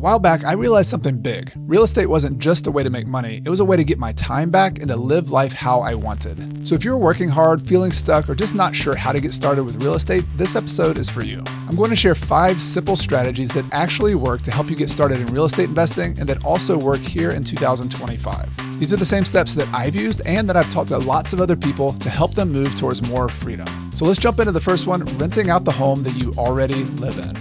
while back, I realized something big. Real estate wasn't just a way to make money, it was a way to get my time back and to live life how I wanted. So if you're working hard, feeling stuck, or just not sure how to get started with real estate, this episode is for you. I'm going to share 5 simple strategies that actually work to help you get started in real estate investing and that also work here in 2025. These are the same steps that I've used and that I've taught to lots of other people to help them move towards more freedom. So let's jump into the first one, renting out the home that you already live in.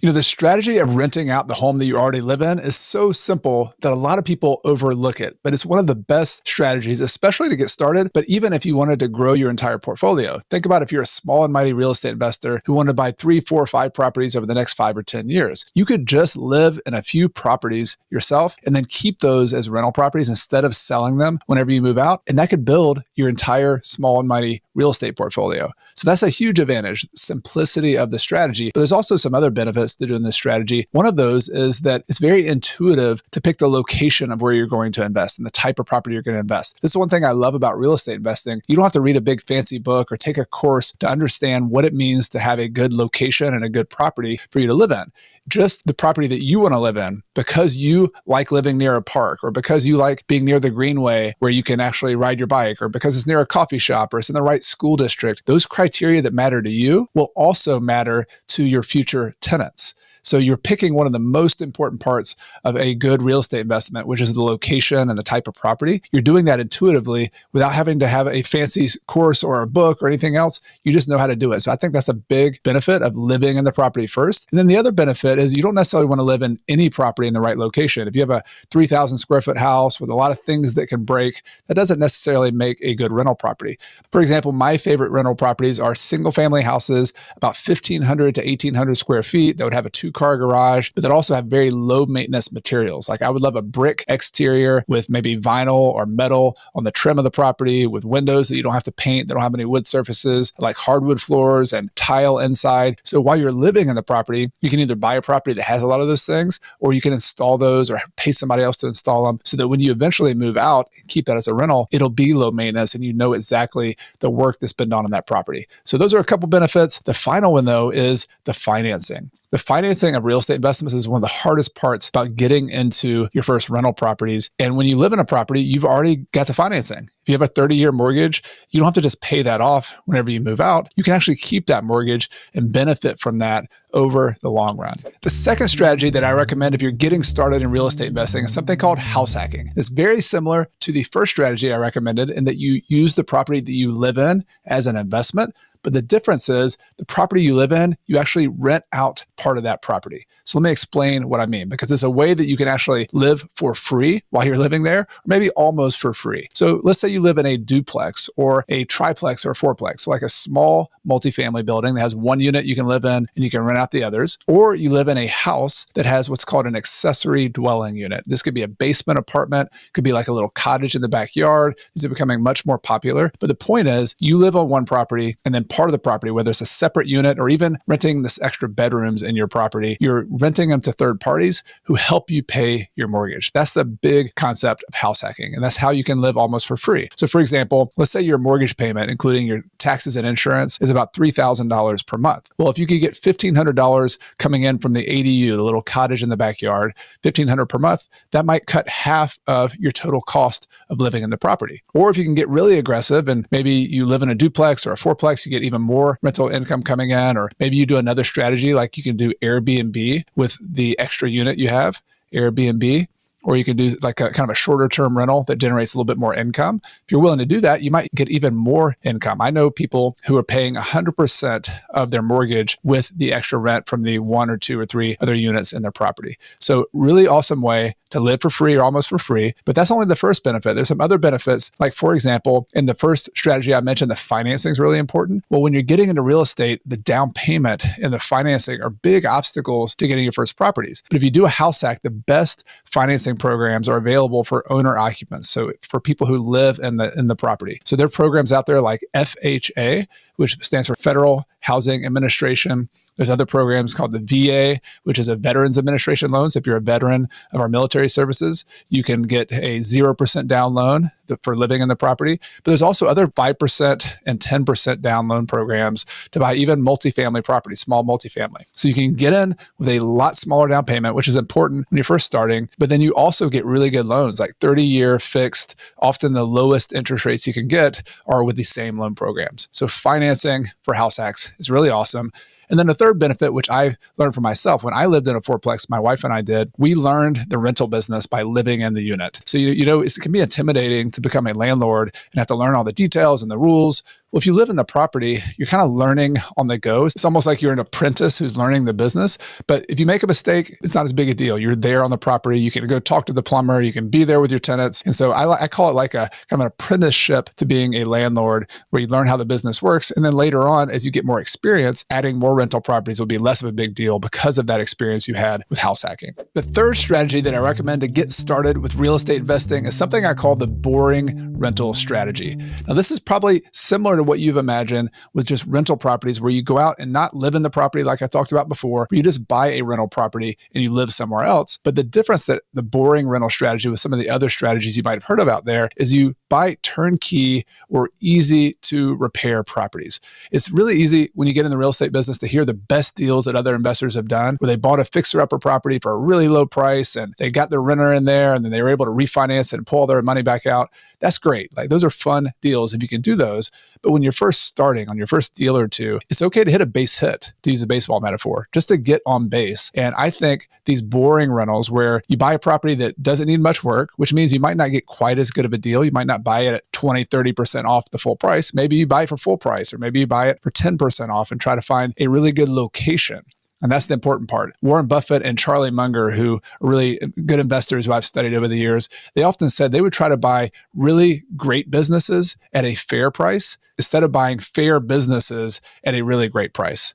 The strategy of renting out the home that you already live in is so simple that a lot of people overlook it, but it's one of the best strategies, especially to get started, but even if you wanted to grow your entire portfolio. Think about if you're a small and mighty real estate investor who wanted to buy 3, 4, 5 properties over the next 5 or 10 years. You could just live in a few properties yourself and then keep those as rental properties instead of selling them whenever you move out. And that could build your entire small and mighty real estate portfolio. So that's a huge advantage, simplicity of the strategy. But there's also some other benefits to doing this strategy. One of those is that it's very intuitive to pick the location of where you're going to invest and the type of property you're going to invest. This is one thing I love about real estate investing. You don't have to read a big fancy book or take a course to understand what it means to have a good location and a good property for you to live in. Just the property that you want to live in because you like living near a park or because you like being near the greenway where you can actually ride your bike or because it's near a coffee shop or it's in the right school district. Those criteria that matter to you will also matter to your future tenants. So you're picking one of the most important parts of a good real estate investment, which is the location and the type of property. You're doing that intuitively without having to have a fancy course or a book or anything else. You just know how to do it. So I think that's a big benefit of living in the property first. And then the other benefit is you don't necessarily want to live in any property in the right location. If you have a 3,000 square foot house with a lot of things that can break, that doesn't necessarily make a good rental property. For example, my favorite rental properties are single family houses, about 1,500 to 1,800 square feet that would have a 2-car garage, but that also have very low maintenance materials. Like I would love a brick exterior with maybe vinyl or metal on the trim of the property with windows that you don't have to paint, that don't have any wood surfaces, like hardwood floors and tile inside. So while you're living in the property, you can either buy a property that has a lot of those things, or you can install those or pay somebody else to install them so that when you eventually move out and keep that as a rental, it'll be low maintenance and you know exactly the work that's been done on that property. So those are a couple benefits. The final one though is the financing. The financing of real estate investments is one of the hardest parts about getting into your first rental properties. And when you live in a property, you've already got the financing. If you have a 30-year mortgage, you don't have to just pay that off whenever you move out. You can actually keep that mortgage and benefit from that over the long run. The second strategy that I recommend if you're getting started in real estate investing is something called house hacking. It's very similar to the first strategy I recommended in that you use the property that you live in as an investment. But the difference is the property you live in, you actually rent out part of that property. So let me explain what I mean, because it's a way that you can actually live for free while you're living there, or maybe almost for free. So let's say you live in a duplex or a triplex or a fourplex, so like a small multifamily building that has one unit you can live in and you can rent out the others, or you live in a house that has what's called an accessory dwelling unit. This could be a basement apartment, could be like a little cottage in the backyard. These are becoming much more popular. But the point is you live on one property and then part of the property, whether it's a separate unit or even renting this extra bedrooms in your property, you're renting them to third parties who help you pay your mortgage. That's the big concept of house hacking. And that's how you can live almost for free. So for example, let's say your mortgage payment, including your taxes and insurance, is about $3,000 per month. Well, if you could get $1,500 coming in from the ADU, the little cottage in the backyard, $1,500 per month, that might cut half of your total cost of living in the property. Or if you can get really aggressive and maybe you live in a duplex or a fourplex, you get even more rental income coming in, or maybe you do another strategy like you can do Airbnb with the extra unit you have, Airbnb. Or you can do like a kind of a shorter term rental that generates a little bit more income. If you're willing to do that, you might get even more income. I know people who are paying 100% of their mortgage with the extra rent from the 1 or 2 or 3 other units in their property. So really awesome way to live for free or almost for free. But that's only the first benefit. There's some other benefits. Like for example, in the first strategy I mentioned, the financing is really important. Well, when you're getting into real estate, the down payment and the financing are big obstacles to getting your first properties. But if you do a house hack, the best financing programs are available for owner occupants. So for people who live in the property. So there are programs out there like FHA, which stands for Federal Housing Administration. There's other programs called the VA, which is a Veterans Administration loan. So if you're a veteran of our military services, you can get a 0% down loan for living in the property. But there's also other 5% and 10% down loan programs to buy even multifamily property, small multifamily. So you can get in with a lot smaller down payment, which is important when you're first starting. But then you also get really good loans, like 30-year fixed. Often the lowest interest rates you can get are with these same loan programs. So financing for house hacks is really awesome. And then the third benefit, which I learned for myself, when I lived in a fourplex, my wife and I did, we learned the rental business by living in the unit. So, it can be intimidating to become a landlord and have to learn all the details and the rules. Well, if you live in the property, you're kind of learning on the go. It's almost like you're an apprentice who's learning the business. But if you make a mistake, it's not as big a deal. You're there on the property. You can go talk to the plumber. You can be there with your tenants. And so I call it like a kind of an apprenticeship to being a landlord, where you learn how the business works. And then later on, as you get more experience, adding more rental properties will be less of a big deal because of that experience you had with house hacking. The third strategy that I recommend to get started with real estate investing is something I call the boring rental strategy. Now, this is probably similar to what you've imagined with just rental properties, where you go out and not live in the property like I talked about before, where you just buy a rental property and you live somewhere else. But the difference that the boring rental strategy with some of the other strategies you might have heard of out there is you buy turnkey or easy to repair properties. It's really easy when you get in the real estate business to hear the best deals that other investors have done, where they bought a fixer-upper property for a really low price and they got their renter in there and then they were able to refinance it and pull all their money back out. That's great. Like, those are fun deals if you can do those. But when you're first starting on your first deal or two, it's okay to hit a base hit, to use a baseball metaphor, just to get on base. And I think these boring rentals where you buy a property that doesn't need much work, which means you might not get quite as good of a deal. You might not buy it at 20, 30% off the full price. Maybe you buy it for full price, or maybe you buy it for 10% off and try to find a really good location. And that's the important part. Warren Buffett and Charlie Munger, who are really good investors who I've studied over the years, they often said they would try to buy really great businesses at a fair price instead of buying fair businesses at a really great price.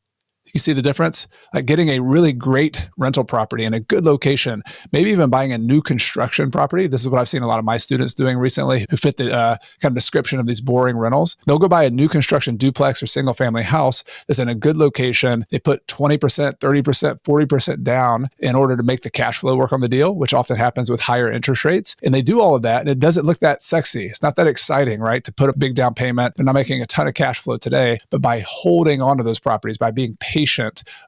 You see the difference? Like, getting a really great rental property in a good location, maybe even buying a new construction property. This is what I've seen a lot of my students doing recently who fit the kind of description of these boring rentals. They'll go buy a new construction duplex or single family house that's in a good location. They put 20%, 30%, 40% down in order to make the cash flow work on the deal, which often happens with higher interest rates. And they do all of that, and it doesn't look that sexy. It's not that exciting, right? To put a big down payment. They're not making a ton of cash flow today, but by holding onto those properties, by being patient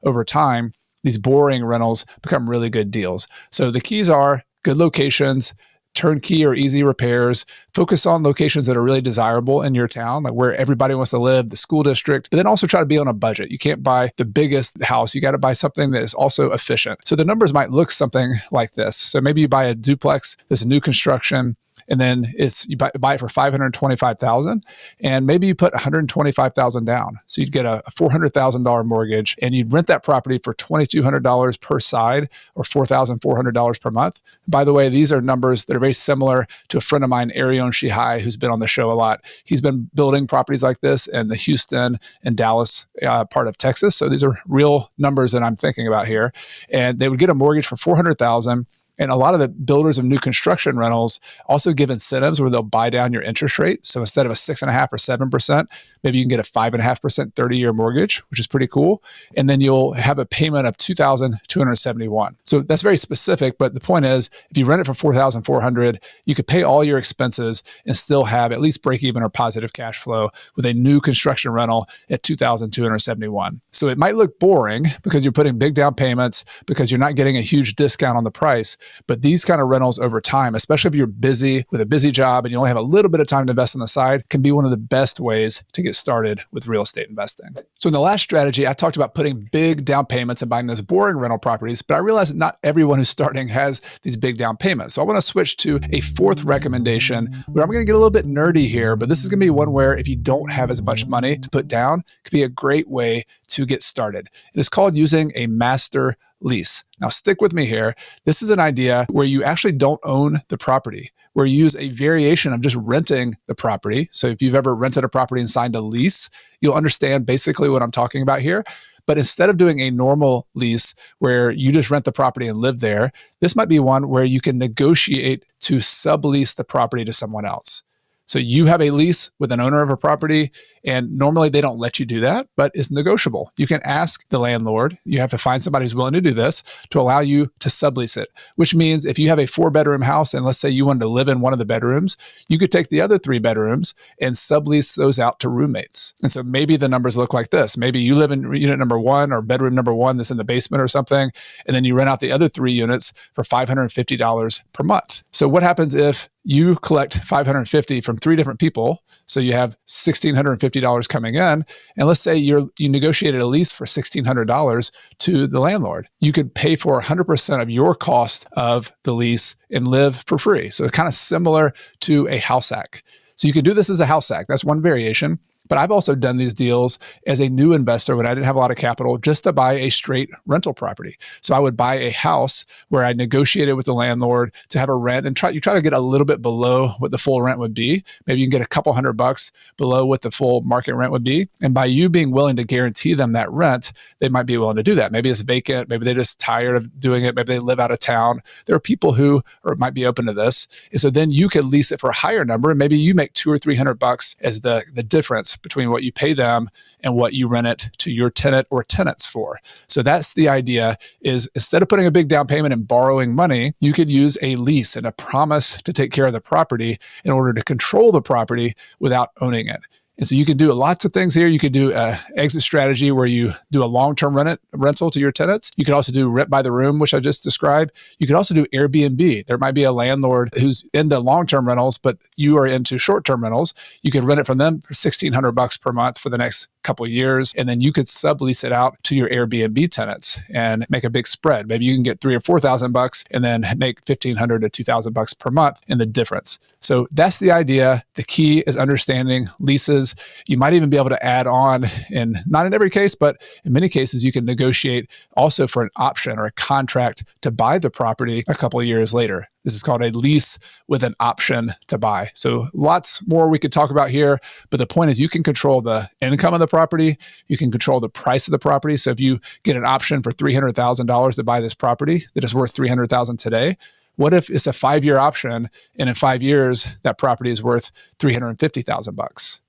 over time, these boring rentals become really good deals. So the keys are good locations, turnkey or easy repairs, focus on locations that are really desirable in your town, like where everybody wants to live, the school district, but then also try to be on a budget. You can't buy the biggest house. You got to buy something that is also efficient. So the numbers might look something like this. So maybe you buy a duplex that's a new construction, and then you buy it for $525,000, and maybe you put $125,000 down. So you'd get a $400,000 mortgage, and you'd rent that property for $2,200 per side, or $4,400 per month. By the way, these are numbers that are very similar to a friend of mine, Arion Shihai, who's been on the show a lot. He's been building properties like this in the Houston and Dallas part of Texas. So these are real numbers that I'm thinking about here. And they would get a mortgage for $400,000. And a lot of the builders of new construction rentals also give incentives where they'll buy down your interest rate. So instead of a 6.5% or 7%, maybe you can get a 5.5% 30-year mortgage, which is pretty cool. And then you'll have a payment of $2,271. So that's very specific. But the point is, if you rent it for $4,400, you could pay all your expenses and still have at least break even or positive cash flow with a new construction rental at $2,271. So it might look boring because you're putting big down payments, because you're not getting a huge discount on the price. But these kind of rentals over time, especially if you're busy with a busy job and you only have a little bit of time to invest on the side, can be one of the best ways to get started with real estate investing. So in the last strategy, I talked about putting big down payments and buying those boring rental properties, but I realized that not everyone who's starting has these big down payments. So I want to switch to a fourth recommendation where I'm going to get a little bit nerdy here, but this is going to be one where if you don't have as much money to put down, it could be a great way to get started. It is called using a master lease. Now, stick with me here. This is an idea where you actually don't own the property, where you use a variation of just renting the property. So if you've ever rented a property and signed a lease, you'll understand basically what I'm talking about here. But instead of doing a normal lease where you just rent the property and live there, this might be one where you can negotiate to sublease the property to someone else. So you have a lease with an owner of a property, And normally they don't let you do that, but it's negotiable. You can ask the landlord. You have to find somebody who's willing to do this to allow you to sublease it, which means if you have a 4-bedroom house and let's say you wanted to live in one of the bedrooms, you could take the other 3 bedrooms and sublease those out to roommates. And so maybe the numbers look like this. Maybe you live in unit number 1 or bedroom number 1 that's in the basement or something, and then you rent out the other 3 units for $550 per month. So what happens if you collect $550 from 3 different people? So you have $1,650 coming in. And let's say you negotiated a lease for $1,600 to the landlord. You could pay for 100% of your cost of the lease and live for free. So it's kind of similar to a house hack. So you could do this as a house hack. That's one variation. But I've also done these deals as a new investor when I didn't have a lot of capital just to buy a straight rental property. So I would buy a house where I negotiated with the landlord to have a rent and try to get a little bit below what the full rent would be. Maybe you can get a couple $100 below what the full market rent would be. And by you being willing to guarantee them that rent, they might be willing to do that. Maybe it's vacant. Maybe they're just tired of doing it. Maybe they live out of town. There are people who might be open to this. And so then you could lease it for a higher number. And maybe you make $200 or $300 as the difference between what you pay them and what you rent it to your tenant or tenants for. So that's the idea, is instead of putting a big down payment and borrowing money, you could use a lease and a promise to take care of the property in order to control the property without owning it. And so you can do lots of things here. You could do an exit strategy where you do a long-term rental to your tenants. You could also do rent by the room, which I just described. You could also do Airbnb. There might be a landlord who's into long-term rentals, but you are into short-term rentals. You could rent it from them for $1,600 per month for the next couple of years, and then you could sublease it out to your Airbnb tenants and make a big spread. Maybe you can get $3,000 or $4,000 and then make $1,500 to $2,000 per month in the difference. So that's the idea. The key is understanding leases. You might even be able to add on, and not in every case, but in many cases, you can negotiate also for an option or a contract to buy the property a couple of years later. This is called a lease with an option to buy. So lots more we could talk about here, but the point is you can control the income of the property. You can control the price of the property. So if you get an option for $300,000 to buy this property that is worth $300,000 today, what if it's a 5-year option and in 5 years that property is worth $350,000?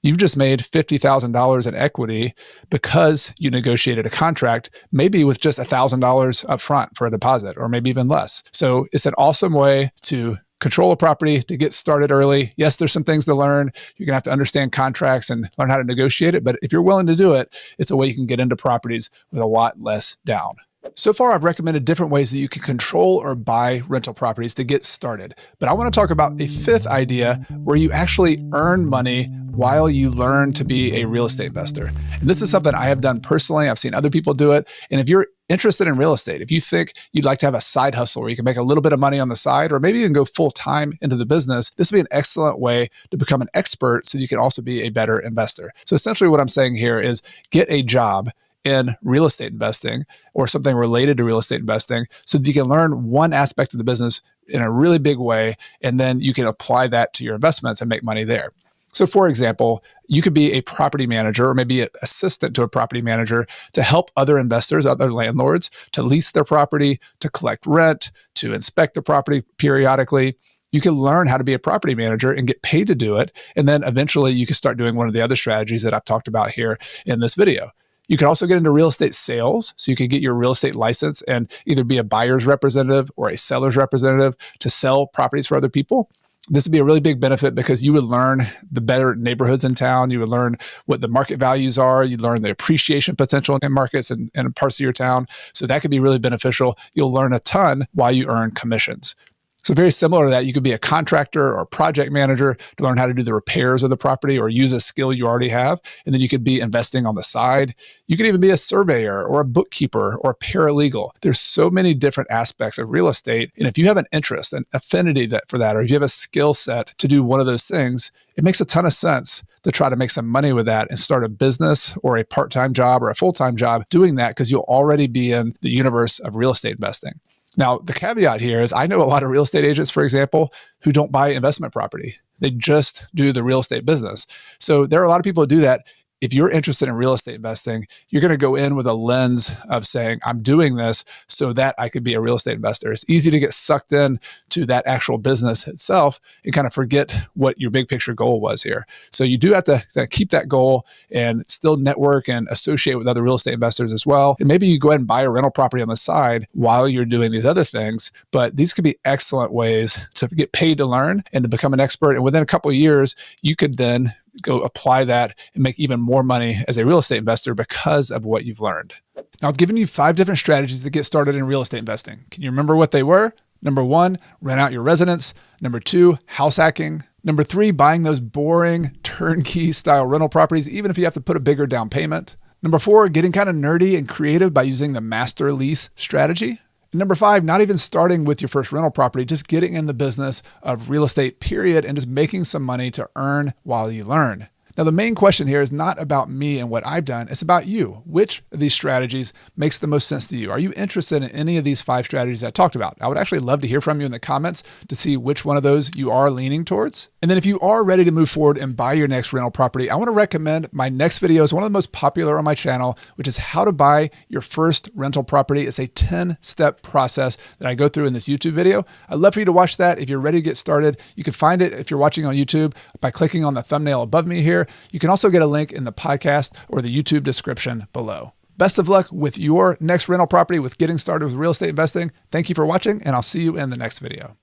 You've just made $50,000 in equity because you negotiated a contract, maybe with just $1,000 up front for a deposit, or maybe even less. So it's an awesome way to control a property, to get started early. Yes, there's some things to learn. You're going to have to understand contracts and learn how to negotiate it. But if you're willing to do it, it's a way you can get into properties with a lot less down. So far, I've recommended different ways that you can control or buy rental properties to get started. But I want to talk about a 5th idea where you actually earn money while you learn to be a real estate investor. And this is something I have done personally. I've seen other people do it. And if you're interested in real estate, if you think you'd like to have a side hustle where you can make a little bit of money on the side, or maybe even go full time into the business, this would be an excellent way to become an expert so you can also be a better investor. So essentially what I'm saying here is get a job in real estate investing or something related to real estate investing so that you can learn one aspect of the business in a really big way, and then you can apply that to your investments and make money there. So for example, you could be a property manager or maybe an assistant to a property manager to help other investors, other landlords, to lease their property, to collect rent, to inspect the property periodically. You can learn how to be a property manager and get paid to do it. And then eventually you can start doing one of the other strategies that I've talked about here in this video. You could also get into real estate sales. So you could get your real estate license and either be a buyer's representative or a seller's representative to sell properties for other people. This would be a really big benefit because you would learn the better neighborhoods in town. You would learn what the market values are. You'd learn the appreciation potential in markets and parts of your town. So that could be really beneficial. You'll learn a ton while you earn commissions. So very similar to that, you could be a contractor or a project manager to learn how to do the repairs of the property or use a skill you already have. And then you could be investing on the side. You could even be a surveyor or a bookkeeper or a paralegal. There's so many different aspects of real estate. And if you have an interest, an affinity for that, or if you have a skill set to do one of those things, it makes a ton of sense to try to make some money with that and start a business or a part-time job or a full-time job doing that because you'll already be in the universe of real estate investing. Now, the caveat here is I know a lot of real estate agents, for example, who don't buy investment property. They just do the real estate business. So there are a lot of people who do that. if you're interested in real estate investing, you're going to go in with a lens of saying, I'm doing this so that I could be a real estate investor. It's easy to get sucked in to that actual business itself and kind of forget what your big picture goal was here. So you do have to keep that goal and still network and associate with other real estate investors as well. And maybe you go ahead and buy a rental property on the side while you're doing these other things. But these could be excellent ways to get paid to learn and to become an expert. And within a couple of years, you could then go apply that and make even more money as a real estate investor because of what you've learned. Now, I've given you 5 different strategies to get started in real estate investing. Can you remember what they were? Number 1, rent out your residence. Number 2, house hacking. Number 3, buying those boring turnkey style rental properties, even if you have to put a bigger down payment. Number 4, getting kind of nerdy and creative by using the master lease strategy. And number 5, not even starting with your first rental property, just getting in the business of real estate, period, and just making some money to earn while you learn. Now, the main question here is not about me and what I've done. It's about you. Which of these strategies makes the most sense to you? Are you interested in any of these 5 strategies I talked about? I would actually love to hear from you in the comments to see which one of those you are leaning towards. And then if you are ready to move forward and buy your next rental property, I want to recommend my next video. Is one of the most popular on my channel, which is how to buy your first rental property. It's a 10-step process that I go through in this YouTube video. I'd love for you to watch that. If you're ready to get started, you can find it if you're watching on YouTube by clicking on the thumbnail above me here. You can also get a link in the podcast or the YouTube description below. Best of luck with your next rental property with getting started with real estate investing. Thank you for watching, and I'll see you in the next video.